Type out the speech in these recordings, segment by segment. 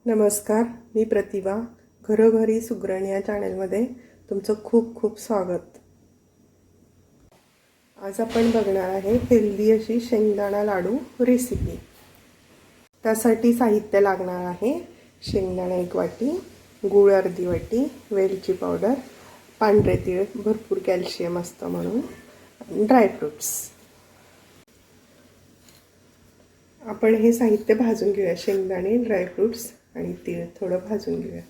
नमस्कार, मी प्रतिभा. घरोघरी सुगरण या चॅनलमध्ये तुमचं खूप खूप स्वागत. आज आपण बघणार आहे हेल्दी अशी शेंगदाणा लाडू रेसिपी. त्यासाठी साहित्य लागणार आहे शेंगदाणा 1 वाटी, गूळ अर्धी वाटी, वेलची पावडर, पांढरे तीळ, भरपूर कॅल्शियम असतं म्हणून, ड्रायफ्रुट्स. आपण हे साहित्य भाजून घेऊया. शेंगदाणे, ड्रायफ्रुट्स आणि तीळ थोडं भाजून घेऊया.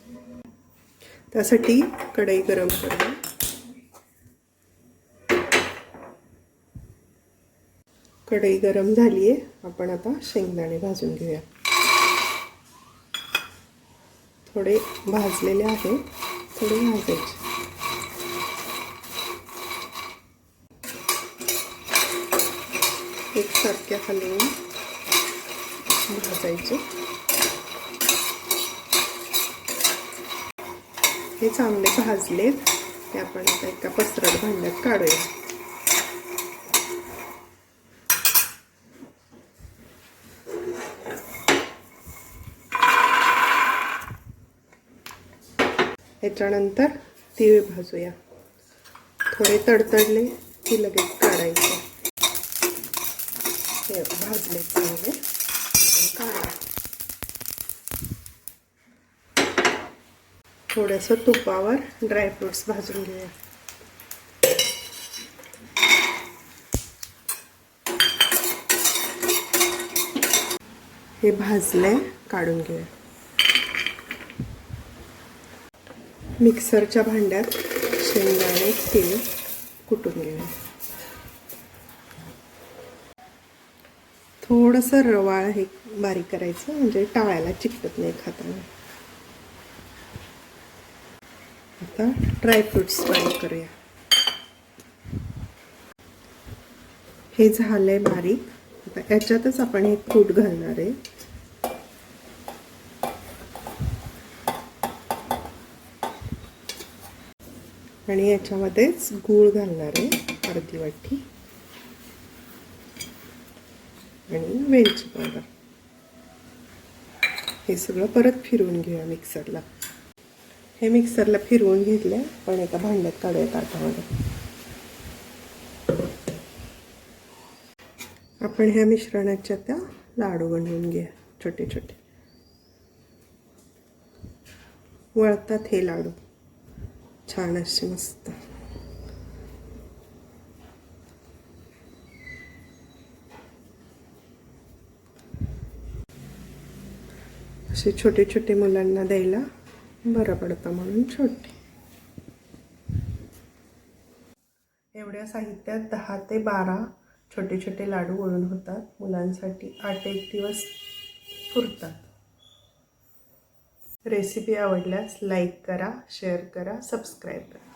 त्यासाठी कढई गरम करूया. कढई गरम झाली आहे. आपण आता शेंगदाणे भाजून घेऊया. थोडे भाजलेले आहे, थोडे भाजायचे. एकसारखे हलवून भाजायचे. हे चांगले भाजलेत. ते आपण आता एका पसरट भांड्यात काढूया. याच्यानंतर तीळ भाजूया. थोडे तडतडले की लगेच काढायचे. हे भाजले चांगले काढा. थोडंसं तुपावर ड्रायफ्रुट्स भाजून घेऊया. हे भाजले, काढून घेऊया. मिक्सरच्या भांड्यात शेंगदाणे तीळ कुटून घेऊया. थोडंसं रवाळ हे बारीक करायचं, म्हणजे टाळ्याला चिकटत नाही खाताना. आता ड्रायफ्रुट्स बारीक करूया. हे झालंय बारीक. आता याच्यातच आपण हे कूट घालणार आहे. आणि याच्यामध्येच गूळ घालणार आहे अर्धी वाटी आणि वेलची पावडर. हे सगळं परत फिरवून घेऊया मिक्सरला. हे मिक्सरला फिरवून घेतले. पण एका भांड्यात काढूया ताटामध्ये. आपण ह्या मिश्रणाच्या त्या लाडू बनवून घेऊया छोटे छोटे. वळतात हे लाडू छान असे मस्त. असे छोटे छोटे मुलांना द्यायला बरं पडतं म्हणून छोटे. एवढ्या साहित्यात 10 ते 12 छोटे छोटे लाडू वळून होतात. मुलांसाठी 8-1 दिवस पुरतात. रेसिपी आवडल्यास लाईक करा, शेअर करा, सबस्क्राईब करा.